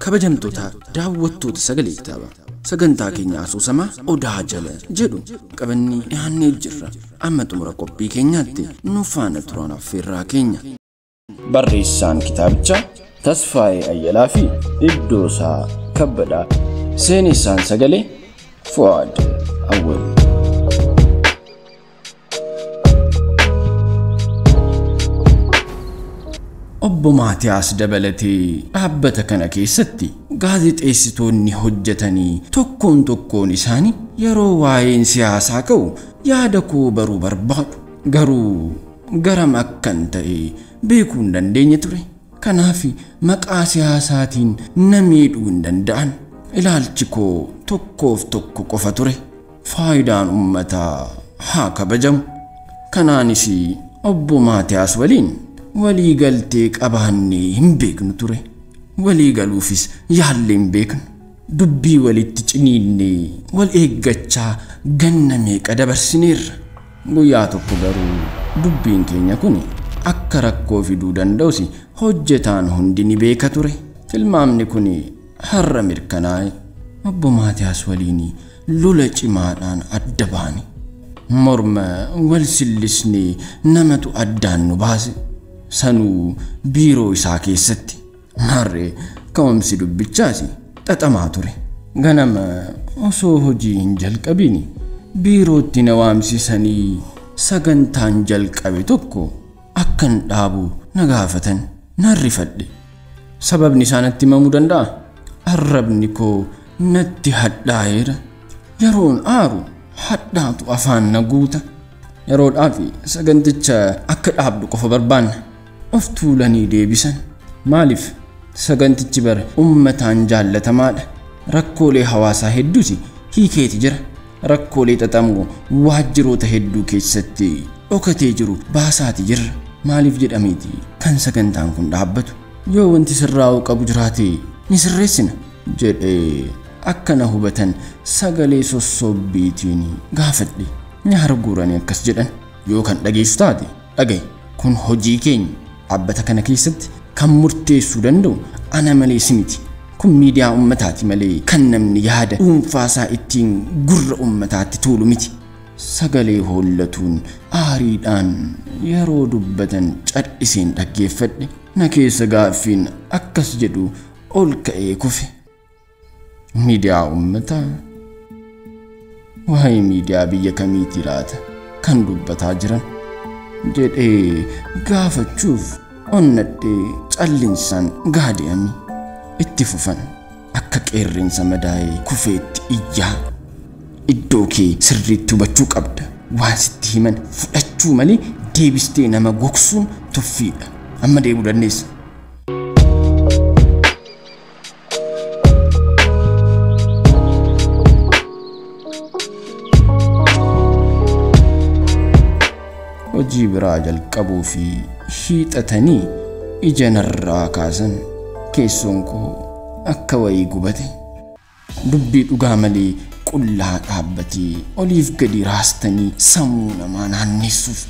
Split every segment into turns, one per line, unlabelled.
kabajamtoota daawwattoota sagalee kitaaba sagantaa keenya asoosama odaa jala jedhu qabanni dhiyaannee jirra. Amma xumura qophii keenyaatti nu faana turan affeerraa keenya. Barreessaan kitaabichaa Tasfaayee Ayyalaa fi Iddoosaa Kabbadaa. Seenessaan sagalee Fu'aad Awwal. Obbo Maatiyaas dabalatee dhaabbata kana keessatti gaazexeessitoonni hojjetanii tokkoon isaanii yeroo waa'een siyaasaa ka'u yaada koo baruu barbaadu. Garuu garam akkan ta'e beekuu hin dandeenye ture. Kanaaf maqaa siyaasaatiin na miidhuu hin danda'an. Ilaalchi koo tokkoof tokko qofa ture. Faayidaan uummataa haa kabajamu. Kanaanis obbo Maatiyaas waliin walii galtee qabaannee hin beeknu ture. Walii galuufis yaallee hin beeknu. Dubbii walitti ciniinnee wal eeggachaa ganna meeqa dabarsineerra. Guyyaa tokko garuu dubbiin keenya kun akka rakkoo fiduu danda'us hojjetaan hundi ni beeka ture. Tilmaamni kun har'a mirkanaa'e. Obbo Maatiyaas waliin lola cimaadhaan adda baane. Morma wal sillisnee namatu addaan nu baase. Sanuu biiroo isaa keessatti marree ka'umsi dubbichaas xaxamaa ture. Ganama osoo hojii hin jalqabiin biirootti na waamsisanii sagantaan jalqabe tokko akkan dhaabu na gaafatan. Nan rifadhe. Sababni isaanitti himamuu danda'a. Arrabni koo natti hadhaa'eera. Yeroon aaru hadhaatu afaan na guuta. Yeroodhaaf saganticha akka dhaabdu qofa barbaanna. Of tuulanii deebisan. Maaliif sagantichi bara uummataan jaallatamaadha. Rakkoolee hawaasaa hedduus hiikeeti jira. Rakkoolee xaxamoo waajjiroota hedduu keessatti dhokatee jiru baasaati jirra. Maaliif jedhameeti kan sagantaan kun dhaabbatu? Yoo wanti sirraa'uu qabu jiraate ni sirreessina jedhee akka na hubatan sagalee sossobbiitiin gaafadhe. Ni arguuranii akkas jedhan. Yoo kan dhageessu taate dhaga'i. Kun hojii keenya. Dhaabbata kana keessatti kan murteessuu danda'u ana malee miti. Kun miidiyaa uummataati malee kan namni yaada dhuunfaasaa ittiin gurra uummataatti tuulu miti. Sagalee hollatuun aariidhaan yeroo dubbatan cadhiseen dhaggeeffadhe. Na keessa gaaffiin akkas jedhu ol ka'ee kufe. Miidiyaa uummataa? Waa'ee miidiyaa biyya kamiitii laata kan dubbataa jiran? Jedhee gaafachuuf onnadhee callinsaan gaadi'ame. Itti fufan akka qeerransa madaa'ee kufeetti iyyaa. Iddoo kee sirriitti hubachuu qabda. Waan sitti himan fudhachuu malee deebistee nama gogsuun tuffiidha. Amma deebuu dandeessa. Hojii biraa jalqabuu fi hiixatanii ija narraa kaasan. Keessoon koo akka wayii gubate. Dubbii dhugaa malee qullaa dhaabbatee oliif gadi raastanii sammuu namaa naannessuuf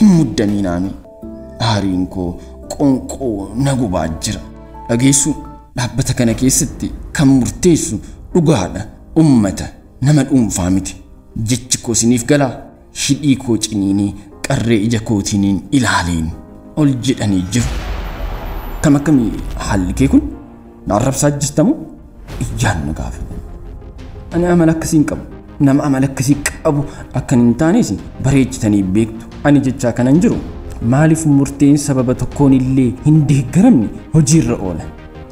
hin muddamiinaami. Aariin koo qonqoo na gubaa jira. Dhageessu dhaabbata kana keessatti kan murteessu dhugaadha. Uummata nama dhuunfaa miti. Jechi koo siniif galaa. Hidhii koo ciniinii qarree ija kootiin ilaaleen ol jedhanii jiru. Kam akkamii haalli kee kun? Na arrabsaa jirtamu? Iyyaan na gaafatan. Ani amala akkasii hin qabu. Nama amala akkasii qabu akkan hin taanes bareechitanii beektu. Ani jechaa kanan jiru maaliif murteen sababa tokkoon illee hin deeggaramne hojiirra oola?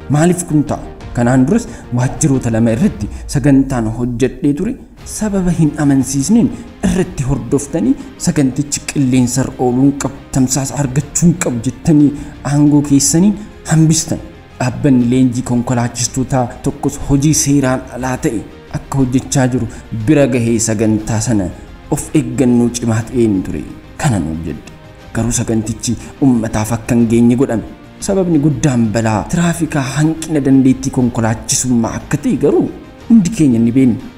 Maaliif kun ta'a? Kanaan duras waajjiroota lama irratti sagantaan hojjedhee ture. Sababa hin amansiisneen irratti hordoftanii sagantichi qilleensarra ooluun qabu, tamsaasa argachuun qabu jettanii aangoo keessaniin hambistan. Dhaabbanni leenjii konkolaachistoota tokkos hojii seeraan alaa ta'e akka hojjechaa jiru bira gahee sagantaa sana of eeggannoo cimaa ta'een ture. Kanan hojjedhe. Garuu sagantichi uummataaf akka hin geenye godhame. Sababni guddaan balaa tiraafikaa hanqina dandeettii konkolaachisummaa akka ta'e garuu hundi keenya ni beekna.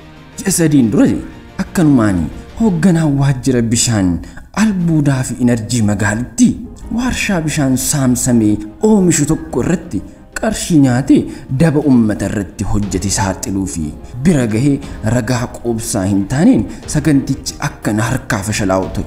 Sadiin dura akkanumaan hoogganaa waajjira bishaan albuudaa fi enerjii magaalittii warshaa bishaan saamsamee oomishu tokko irratti qarshii nyaatee daba uummata irratti hojjete saaxiluu fi bira gahee ragaa qoobsaa hin taaneen sagantichi akka na harkaa fashalaa'u ta'e.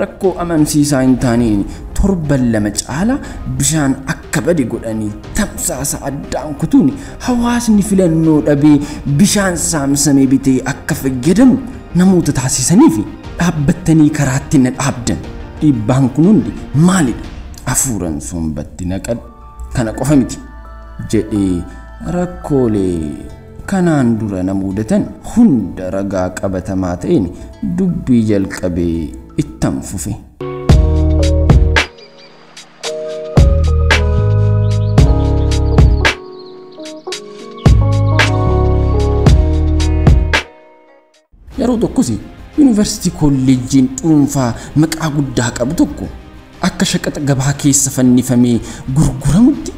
Rakkoo amansiisaa hin taaneen torban lama caalaa bishaan akka bade godhanii tamsaasa addaan kutuun hawaasni filannoo dhabee bishaan saamsamee bitee akka fayyadamu namoota taasisanii fi dhaabbattanii karaatti na dhaabdan. Dhiibbaan kun hundi maalidha? Afuuran sombatti naqad kana qofa miti jedhee rakkoolee kanaan dura na mudatan hunda ragaa qabatamaa ta'een dubbii jalqabee ittan fufe. Yeroo tokkos Yuunivarsiitii Kolleejjiin dhuunfaa maqaa guddaa qabu tokko akka shaqaxa gabaa keessa fannifamee gurguramutti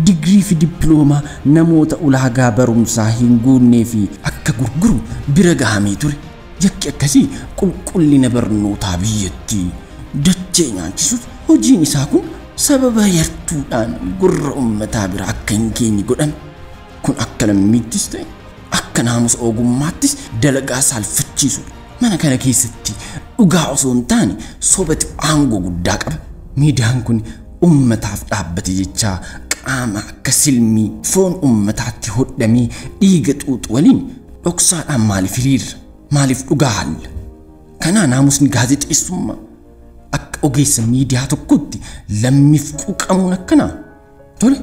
digirii fi dippiloomaa namoota ulaagaa barumsaa hin guunnee fi akka gurguru bira gahamee ture. Yakki akkasii qulqullina barnootaa biyyattii dachee nyaachisuuf hojiin isaa kun sababa yartuudhaan gurra uummataa bira akka hin geenye godhame. Kun akka lammiittis ta'e akka naamusa ogummaattis dalagaa saalfachiisudha. Mana kana keessatti dhugaa osoo hin taane sobatti aangoo guddaa qaba. Miidiyaan kun uummataaf dhaabbate jechaa qaama akka silmii foon uummataatti hodhamee dhiiga xuuxu waliin dhoksaadhaan maaliif hiriirra? Maaliif dhugaa halla? Kanaa naamusni gaazexeessummaa akka ogeessa miidiyaa tokkotti lammiif quuqamuun akkanaa tole.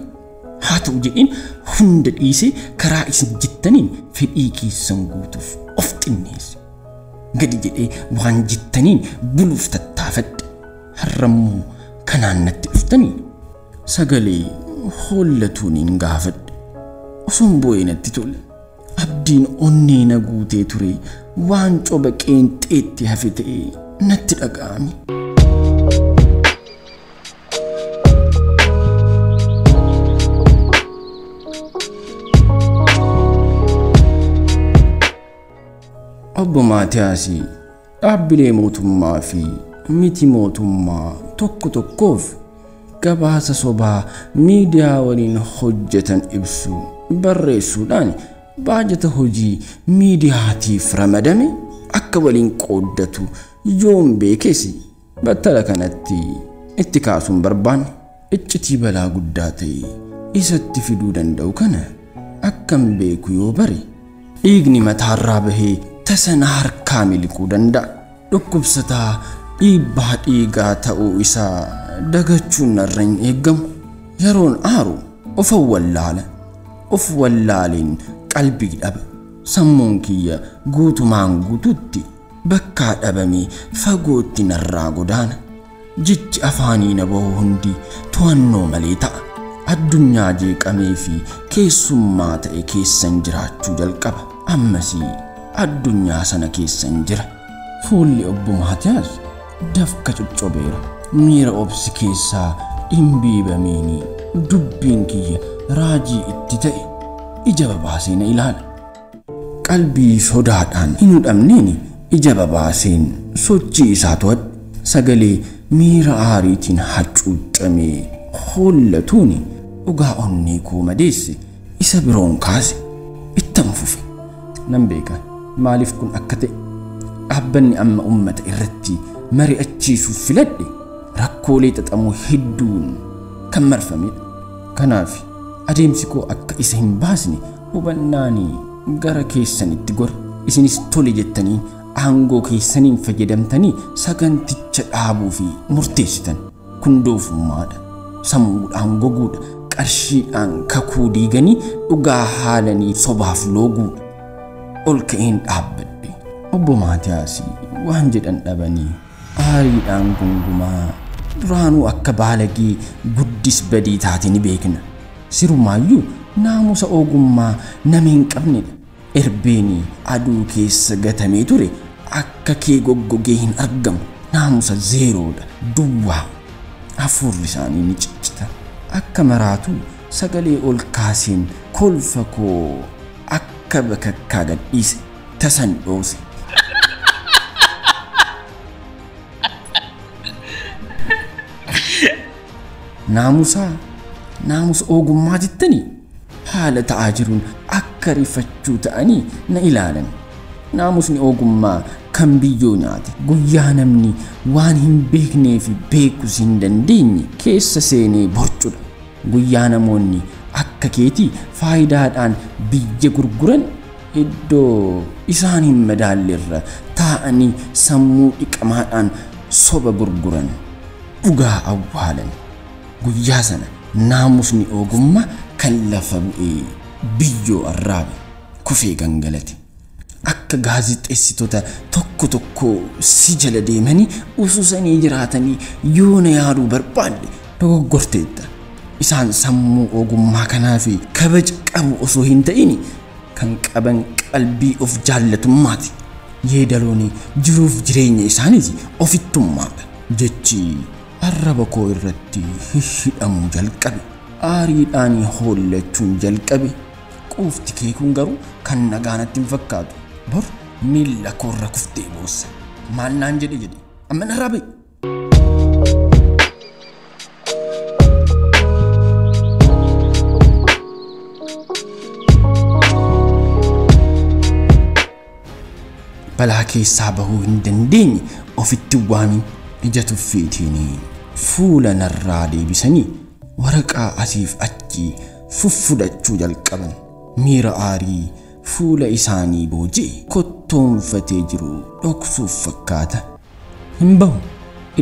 Haa ta'u jedhiin hunda dhiisee karaa isin jettaniin fedhii keessan guutuuf of xinneesse. Gadi jedhee waan jettaniin buluuf tattaafadhe. Har'ammoo kanaan natti dhuftanii sagalee hollatuun hin gaafadhe. Osoon boo'ee natti tole. Abdiin onnee na guutee ture waan coba qeenxeetti hafe ta'ee natti dhaga'ame. Obbo Maatiyaasii dhaabbilee mootummaa fi miti mootummaa tokko tokkoof gabaasa sobaa miidiyaa waliin hojjetan ibsu barreessuudhaan baajata hojii miidiyaatiif ramadame akka waliin qooddatu yoon beekesi battala kanatti itti kaasuun barbaanne. Iccitii balaa guddaa ta'e isatti fiduu danda'u kana akkam beeku yoo bare dhiigni mataarraa bahee tasana harkaa miliquu danda'a. Dhukkubsataa dhiibbaa dhiigaa ta'uu isaa dagachuun narra hin eeggamu. Yeroon aaru of wallaaleen qalbii dhaba. Sammuun kiyya guutumaan guututti bakkaa dhabamee fagootti narraa godaana. Jechi afaanii na bahu hundi to'annoo malee ta'a. Addunyaa jeeqamee fi keessummaa ta'e keessan jiraachuu jalqaba. Ammasii addunyaa sana keessan jira. Fuulli obbo Maatiyaas dafka coccobeera. Miira obsi keessaa dhimbiibameenii dubbiin kiyya raajii itti ta'e ija babaasee na ilaala. Qalbii sodaadhaan hin hudhamneen ija babaaseen sochii isaa to'adhe. Sagalee miira aariitiin hacuuccamee hollatuun dhugaa onnee koo madeesse isa biroon kaase ittan fufe. Nan beeka maaliif kun akka ta'e. Dhaabbanni amma uummata irratti mari'achiisuuf filadhe rakkoolee xaxamoo hedduun kan marfamedha. Kanaaf adeemsi koo akka isa hin baasne hubannaanii gara keessanitti gora. Isinis tole jettanii aangoo keessaniin fayyadamtanii saganticha dhaabuu fi murteessitan. Kun doofummaadha. Sammuudhaan goguudha. Qarshiidhaan kakuu diiganii dhugaa haalanii sobaaf looguudha. Ol ka'een dhaabbadhe. Obbo Maatiyaasii waan jedhan dhabanii aariidhaan gungumaa duraanuu akka baalagee guddis badii taate ni beekna. Sirumaayyuu naamusa ogummaa nama hin qabnedha. Erbeenii aduu keessa gatamee ture akka kee goggogee hin argamu. Naamusa zeeroodha. Duwwaa. Hafuurri isaanii ni ciccita. Akka maraatu sagalee ol kaaseen kolfa koo akka bakakkaa gadhiise tasan dhoose. Naamusaa naamus ogummaa jettanii haala ta'aa jiruun akka rifachuu ta'anii na ilaalan. Naamusni ogummaa kan biyyoo nyaate guyyaa namni waan hin beeknee fi beekus hin dandeenye keessa seenee borcudha. Guyyaa namoonni akka keetii faayidaadhaan biyya gurguran iddoo isaan hin madaallerra taa'anii sammuu dhiqamaadhaan soba gurguran dhugaa awwaalan. Guyyaa sana naamusni ogummaa kan lafa bu'ee biyyoo arraabe kufee gangalate. Akka gaazexeessitoota tokko si jala deemanii ususanii jiraatanii yoo na yaaduu barbaadde dogoggorteetta. Isaan sammuu ogummaa kanaa fi kabaja qabu osoo hin ta'in kan qaban qalbii of jaallatummaati. Yeedaloonni jiruuf jireenya isaaniis ofittummaadha. Jechi arraba koo irratti hidhamuu jalqabe. Aariidhaan hollachuun jalqabe. Quufti kee kun garuu kan nagaanatti hin fakkaatu. Bor miila koorra kuftee boossa. Maal naan jedhe amma narraa ba'i. Balaa keessaa bahuu hin dandeenye ofitti waamii ija tuffiitiin fuula narraa deebisanii waraqaa asiif achi fuffudachuu jalqaban. Miira aarii fuula isaanii boojee kottoonfatee jiru dhoksuuf fakkaata. Hin bahu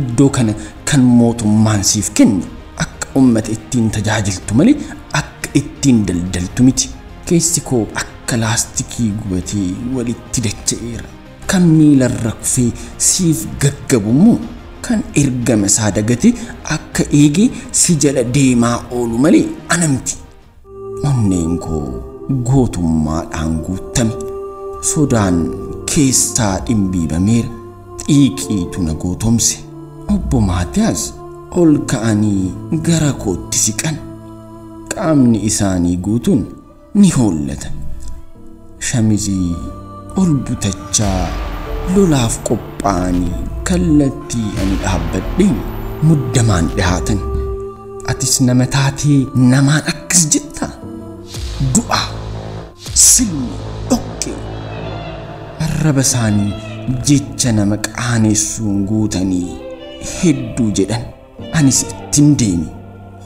iddoo kana kan mootummaan siif kenne akka uummata ittiin tajaajiltu malee akka ittiin daldaltu miti. Keessi koo akka laastikii gubatee walitti dacha'eera. Kan miilarra kufee siif gaggabumu kan ergama isaa dagate akka eegee si jala deemaa oolu malee anamti. Onneen koo gootummaadhaan guutame. Sodaan keessaa dhimbiibameera. Xiiqiitu na gootomse. Obbo Maatiyaas ol ka'anii gara kootti siqan. Qaamni isaanii guutuun ni hollata. Shamizii ol butachaa lolaaf qophaa'anii kallattii ani dhaabbadheen muddamaan dhihaatan. Atis nama taatee namaan akkas jettaa? Du'a silmi dhoqqee. Arraba isaanii jecha nama qaanessuun guutanii hedduu jedhan. Anis ittiin deeme.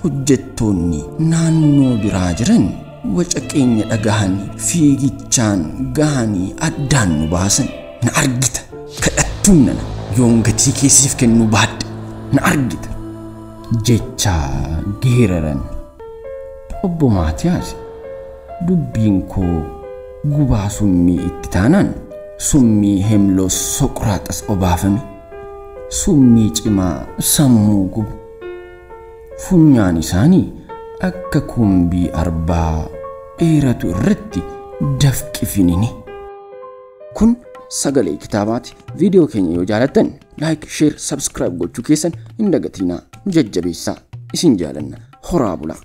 Hojjettoonni naannoo biraa jiran waca keenya dhagahanii fiigichaan gahanii addaan nu baasan. Na argita kadhattuun nana yoon gatii keessiif kennu baadde na argita jecha geeraran. Obbo Maatiyaas dubbiin koo gubaa summii itti taanaan summii hemloos Soqraaxas obaafame. Summii cimaa sammuu gubu. Funyaan isaanii akka kumbii arbaa dheeratu irratti dafqifinini. Kun sagalee kitaabaati. Viidiyoo keenya yoo jaalattan like, share, subscribe gochuu keessan hin dagatinaa. Jajjabeessaa. Isin jaalanna. Horaa bulaa.